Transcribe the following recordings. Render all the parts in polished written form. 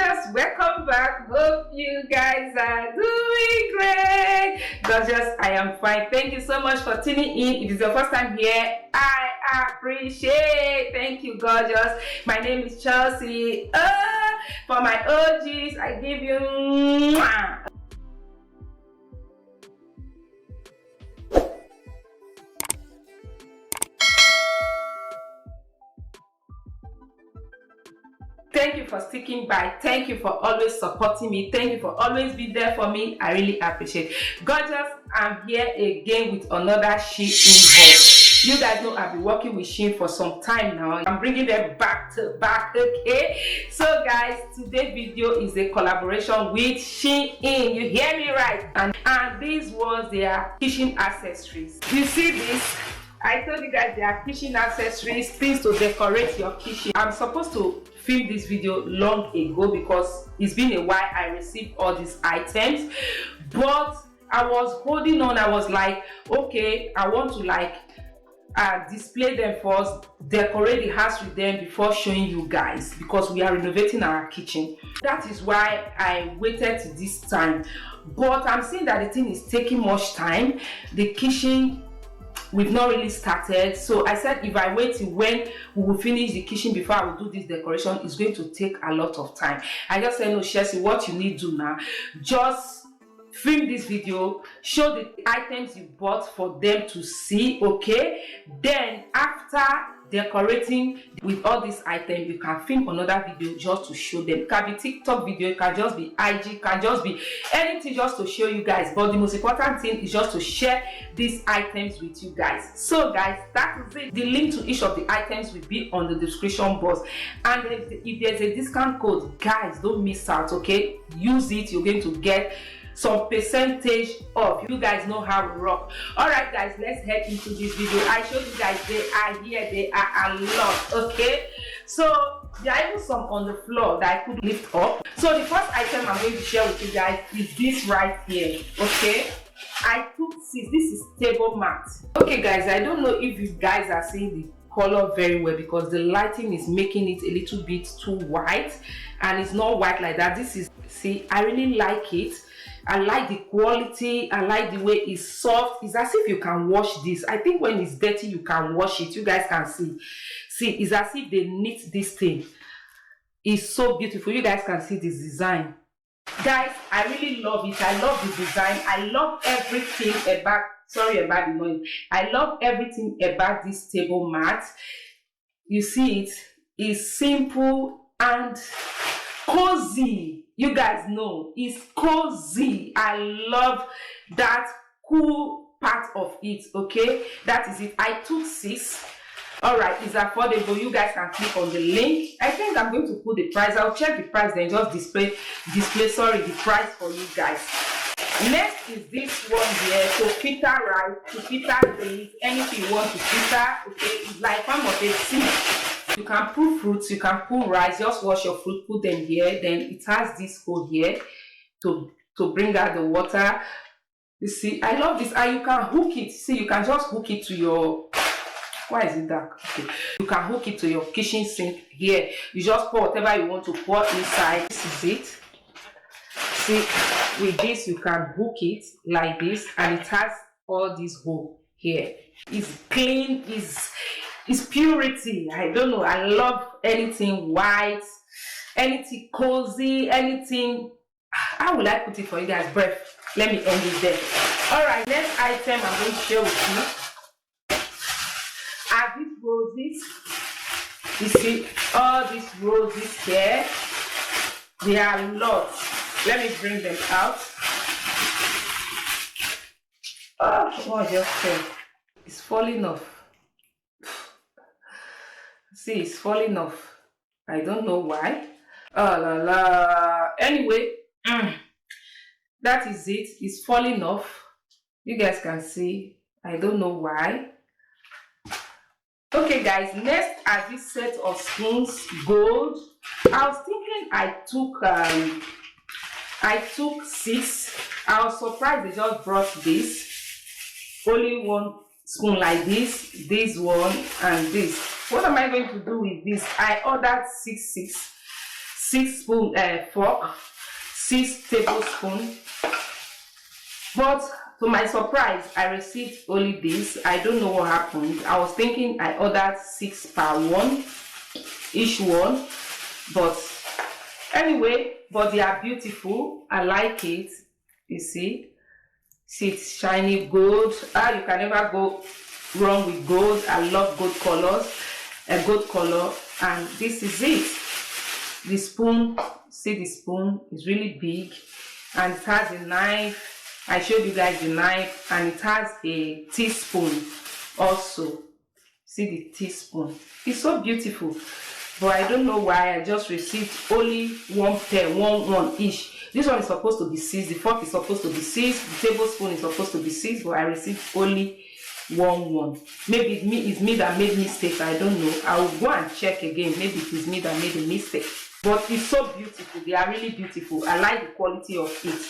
gorgeous, welcome back. Hope you guys are doing great. Gorgeous, I am fine. Thank you so much for tuning in. If it's your first time here, I appreciate. Thank you, gorgeous. My name is Chelsea. For my OGs, I give you mwah. Thank you for sticking by. Thank you for always supporting me. Thank you for always being there for me. I really appreciate it. Gorgeous, I'm here again with another SHEIN invoice. You guys know I've been working with SHEIN for some time now. I'm bringing them back to back, okay? So guys, today's video is a collaboration with SHEIN. You hear me right? And these ones, they are kitchen accessories. You see this? I told you guys they are kitchen accessories, things to decorate your kitchen. I'm supposed to film this video long ago because it's been a while I received all these items, but I was holding on. I was like, okay, I want to display them first, decorate the house with them before showing you guys, because we are renovating our kitchen. That is why I waited to this time, but I'm seeing that the thing is taking much time. The kitchen, we've not really started, so I said if I wait till when we will finish the kitchen before I will do this decoration, it's going to take a lot of time. I just said, no, Chelsea, what you need to do now, just film this video, show the items you bought for them to see, okay? Then after decorating with all these items, you can film another video just to show them. It can be TikTok video, it can just be IG, it can just be anything just to show you guys, but the most important thing is just to share these items with you guys. So guys, that is it. The link to each of the items will be on the description box, and if there's a discount code, guys, don't miss out, okay? Use it. You're going to get some percentage off. You guys know how we rock. All right guys, let's head into this video. I showed you guys they are here, they are a lot, okay? So there are even some on the floor that I could lift up. So the first item I'm going to share with you guys is this right here, okay? I took this is table mat. Okay guys, I don't know if you guys are seeing the color very well because the lighting is making it a little bit too white, and it's not white like that. This is, see, I really like it. I like the quality. I like the way it's soft. It's as if you can wash this. I think when it's dirty, you can wash it. You guys can see. See, it's as if they knit this thing. It's so beautiful. You guys can see this design. Guys, I really love it. I love the design. I love everything about, sorry about the noise. I love everything about this table mat. You see it? It's simple and cozy. You guys know it's cozy. I love that cool part of it, okay? That is it. I took 6. All right, it's affordable. You guys can click on the link. I think I'm going to put the price. I'll check the price, then just display the price for you guys. Next is this one here. So filter rice, to filter things, anything you want to filter, okay? It's like one of the seeds. You can put fruits, you can put rice, just wash your fruit, put them here. Then it has this hole here to bring out the water. You see, I love this. And you can hook it. See, you can just hook it to your, why is it dark? Okay. You can hook it to your kitchen sink here. You just pour whatever you want to pour inside. This is it. See, with this you can hook it like this, and it has all this hole here. It's clean, it's purity. I don't know. I love anything white, anything cozy, anything. How will I put it for you guys? Breath. Let me end it there. All right, next item I'm going to share with you are these roses. You see all these roses here. There are lots. Let me bring them out. Oh, what just fell? It's falling off. See, it's falling off. I don't know why. Oh la la. Anyway, that is it. It's falling off. You guys can see. I don't know why. Okay guys, next are this set of spoons, gold. I was thinking I took 6. I was surprised they just brought this. Only one spoon like this one, and this. What am I going to do with this? I ordered 6 6 spoon fork, 6 tablespoons. But to my surprise, I received only this. I don't know what happened. I was thinking I ordered 6 per one, each one. But anyway, but they are beautiful. I like it. You see it's shiny gold. You can never go wrong with gold. I love gold colors, a gold color. And this is it. The spoon, see the spoon is really big, and it has a knife. I showed you guys the knife, and it has a teaspoon also. See the teaspoon. It's so beautiful. But I don't know why I just received only one pair, one each. This one is supposed to be 6. The fork is supposed to be 6. The tablespoon is supposed to be 6, but I received only one. Maybe it's me that made mistakes. I don't know. I will go and check again. Maybe it is me that made a mistake. But it's so beautiful. They are really beautiful. I like the quality of it.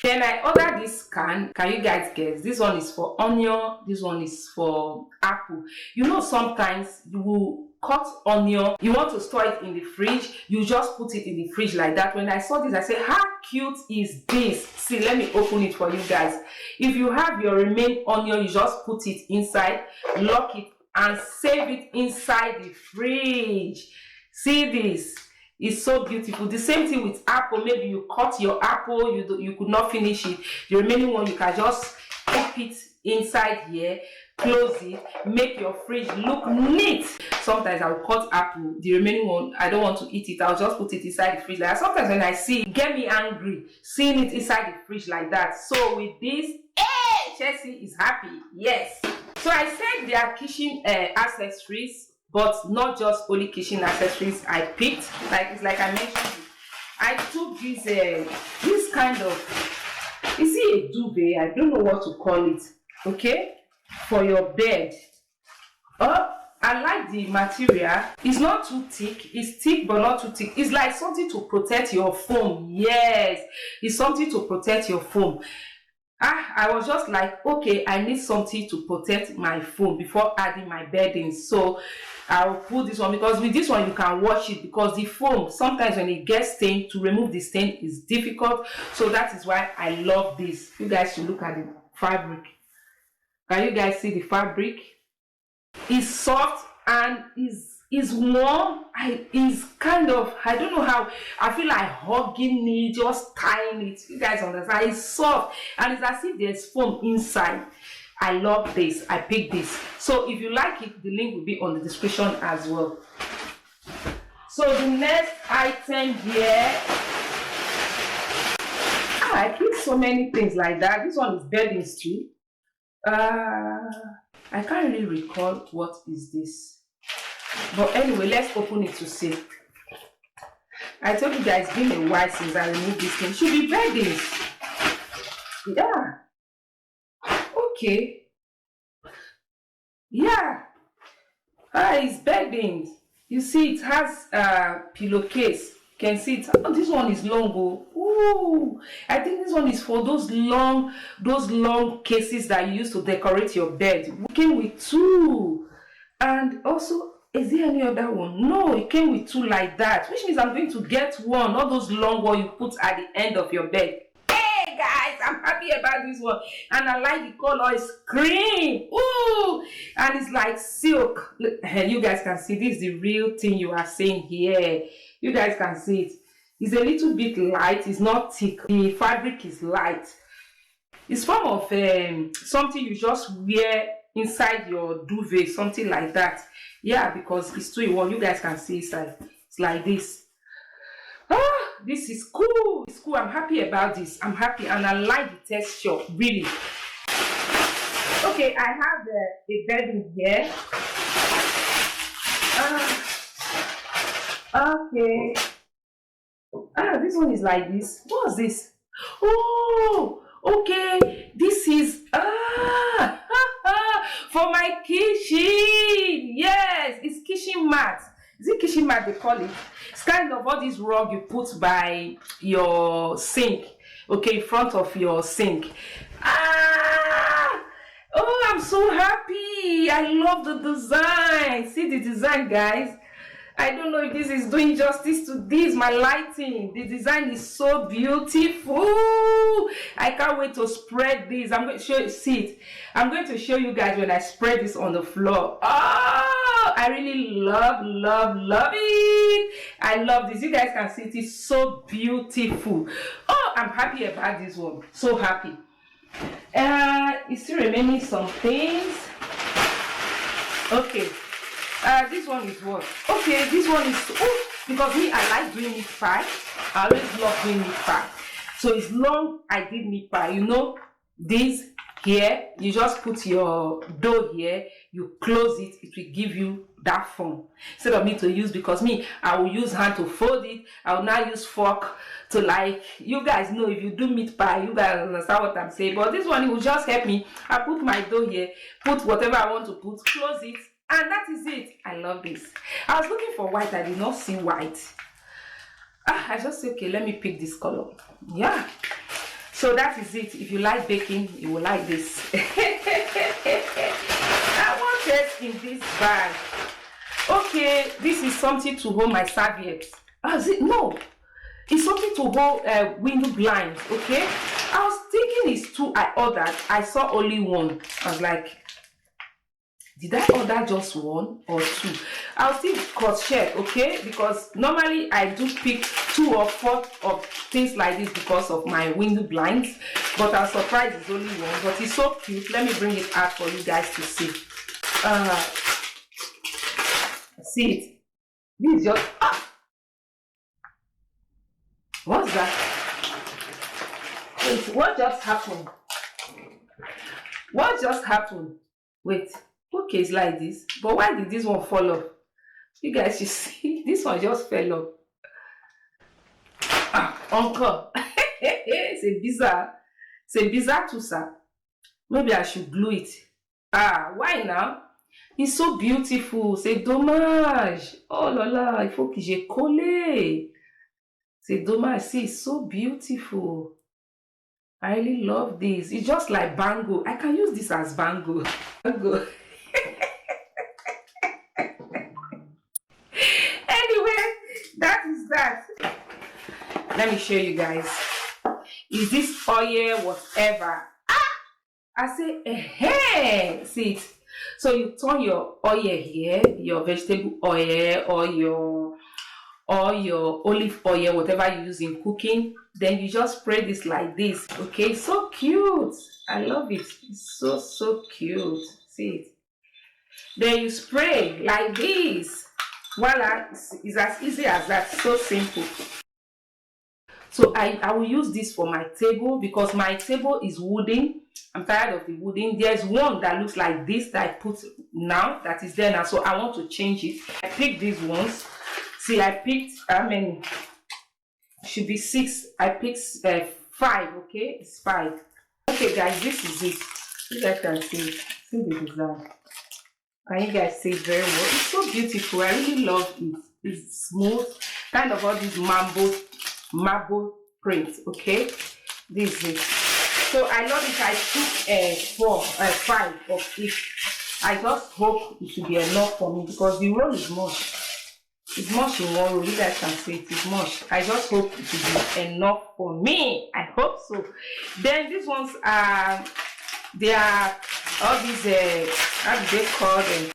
Then I ordered this can. Can you guys guess? This one is for onion. This one is for apple. You know, sometimes you will cut onion, you want to store it in the fridge, you just put it in the fridge like that. When I saw this, I said, how cute is this? See, let me open it for you guys. If you have your remaining onion, you just put it inside, lock it, and save it inside the fridge. See this? It's so beautiful. The same thing with apple. Maybe you cut your apple, you could not finish it. The remaining one, you can just keep it inside here, close it, make your fridge look neat. Sometimes I'll cut apple, the remaining one, I don't want to eat it, I'll just put it inside the fridge like that. Sometimes when I see it, get me angry seeing it inside the fridge like that. So with this, hey, Chelsea is happy. Yes. So I said there are kitchen accessories, but not just only kitchen accessories I picked. It's like I mentioned, I took this kind of, you see, a duvet, I don't know what to call it, okay, for your bed. I like the material. It's not too thick. It's thick but not too thick. It's like something to protect your foam. Yes, it's something to protect your foam. I was just like, okay, I need something to protect my foam before adding my bedding. So I'll put this one, because with this one you can wash it, because the foam, sometimes when it gets stained, to remove the stain is difficult. So that is why I love this. You guys should look at the fabric. Can you guys see the fabric? It's soft and is warm. It's kind of, I don't know how, I feel like hugging it, just tying it. You guys understand? It's soft and it's as if there's foam inside. I love this. I picked this. So if you like it, the link will be on the description as well. So the next item here, I picked so many things like that. This one is beddings too. I can't really recall what is this, but anyway, let's open it to see. I told you guys, it's been a while since I removed this thing. Should be beddings. Yeah. Okay. Yeah. It's beddings. You see, it has a pillowcase. You can see it. Oh, this one is long. Ooh, I think this one is for those long cases that you use to decorate your bed. It came with 2, and also, is there any other one? No, it came with 2 like that, which means I'm going to get one. All those long ones you put at the end of your bed. Hey guys, I'm happy about this one, and I like the color. It's cream. Ooh, and it's like silk. You guys can see this is the real thing you are seeing here. You guys can see it. It's a little bit light. It's not thick. The fabric is light. It's form of something you just wear inside your duvet, something like that. Yeah, because it's 2-in-1. You guys can see inside. It's like this. This is cool. It's cool. I'm happy about this. I'm happy, and I like the texture, really. Okay, I have a bedding here. Okay. This one is like this. What's this? Oh, okay. This is for my kitchen. Yes, it's kitchen mat. Is it kitchen mat they call it? It's kind of all this rug you put by your sink. Okay, in front of your sink. Oh, I'm so happy. I love the design. See the design, guys. I don't know if this is doing justice to this, my lighting. The design is so beautiful. I can't wait to spread this. I'm going to show you, see it. I'm going to show you guys when I spread this on the floor. Oh, I really love it. I love this. You guys can see it is so beautiful. Oh, I'm happy about this one. So happy. It's still remaining some things. Okay. This one is what? Okay, this one is, oh, because me, I like doing meat pie. I always love doing meat pie. So it's long I did meat pie. You know, this here, you just put your dough here, you close it, it will give you that form. Instead of me to use, because me, I will use hand to fold it. I will now use fork to, like, you guys know, if you do meat pie, you guys understand what I'm saying. But this one, it will just help me. I put my dough here, put whatever I want to put, close it. And that is it. I love this. I was looking for white. I did not see white. I just said, okay, let me pick this color. Yeah. So that is it. If you like baking, you will like this. I want it in this bag. Okay, this is something to hold my serviettes. Is it? No. It's something to hold window blinds. Okay. I was thinking it's two I ordered. I saw only one. I was like, did I order just one or two? I'll still cross-check, okay? Because normally I do pick 2 or 4 of things like this because of my window blinds. But I'm surprised it's only one. But it's so cute. Let me bring it out for you guys to see. See it? This is just... What's that? Wait, what just happened? What just happened? Wait. Okay, it's like this. But why did this one fall off? You guys, you see, this one just fell off. Encore. C'est bizarre. C'est bizarre tout ça. Maybe I should glue it. Why now? It's so beautiful. C'est dommage. Oh là là, il faut que j'ai collé. C'est dommage. See, it's so beautiful. I really love this. It's just like bango. I can use this as bango. Bango. That. Let me show you guys. Is this oil whatever? I say, see it. So you turn your oil here, your vegetable oil or your olive oil, whatever you use in cooking. Then you just spray this like this. Okay, so cute. I love it. It's so cute. See it. Then you spray like this. Voila, it's as easy as that. So simple. So I will use this for my table because my table is wooden. I'm tired of the wooden. There's one that looks like this that I put now, that is there now. So I want to change it. I picked these ones. See, I picked, should be 6. I picked 5, okay? It's 5. Okay, guys, this is it. You guys can see it. See the design. Can you guys see it very well? It's so beautiful. I really love it. It's smooth. Kind of all these marble prints, okay? This is it. So I love it. I took 5 of it. I just hope it should be enough for me because the roll is much. It's much in one roll. You guys can see it is much. I just hope it should be enough for me. I hope so. Then these ones are, they are all these, how do they call them?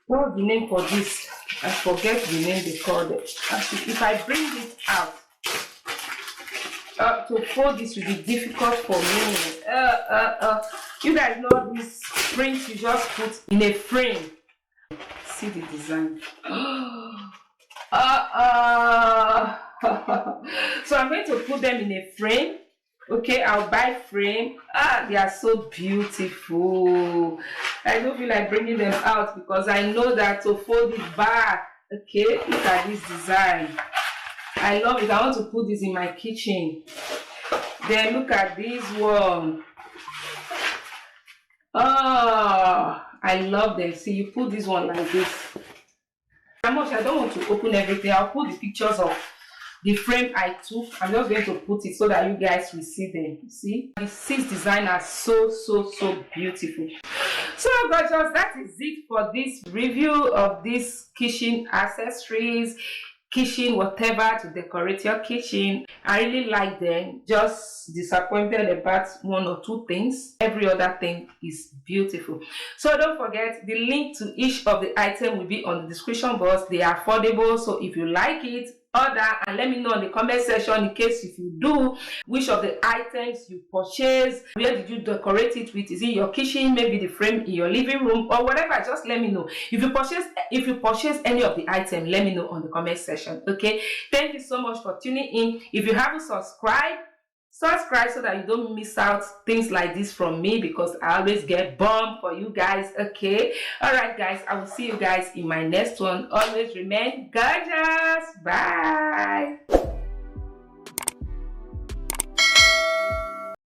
What's the name for this? I forget the name they call them. Actually, if I bring this out, to fold this will be difficult for me. You guys know these prints you just put in a frame. See the design. So I'm going to put them in a frame. Okay, I'll buy frame. They are so beautiful. I don't feel like bringing them out because I know that to fold it back. Okay, look at this design. I love it. I want to put this in my kitchen. Then look at this one. I love them. See, you put this one like this. How much? I don't want to open everything. I'll put the pictures of the frame I took. I'm just going to put it so that you guys will see them. You see, the 6 design are so beautiful. So gorgeous, that is it for this review of these kitchen accessories, kitchen whatever to decorate your kitchen. I really like them, just disappointed about 1 or 2 things. Every other thing is beautiful. So don't forget, the link to each of the item will be on the description box. They are affordable, so if you like it, order and let me know in the comment section, in case if you do, which of the items you purchase, where did you decorate it with. Is it your kitchen, maybe the frame in your living room, or whatever? Just let me know. If you purchase any of the item, let me know on the comment section. Okay, thank you so much for tuning in. If you haven't subscribed so that you don't miss out things like this from me, because I always get bomb for you guys. Okay, all right guys, I will see you guys in my next one. Always remain gorgeous. Bye.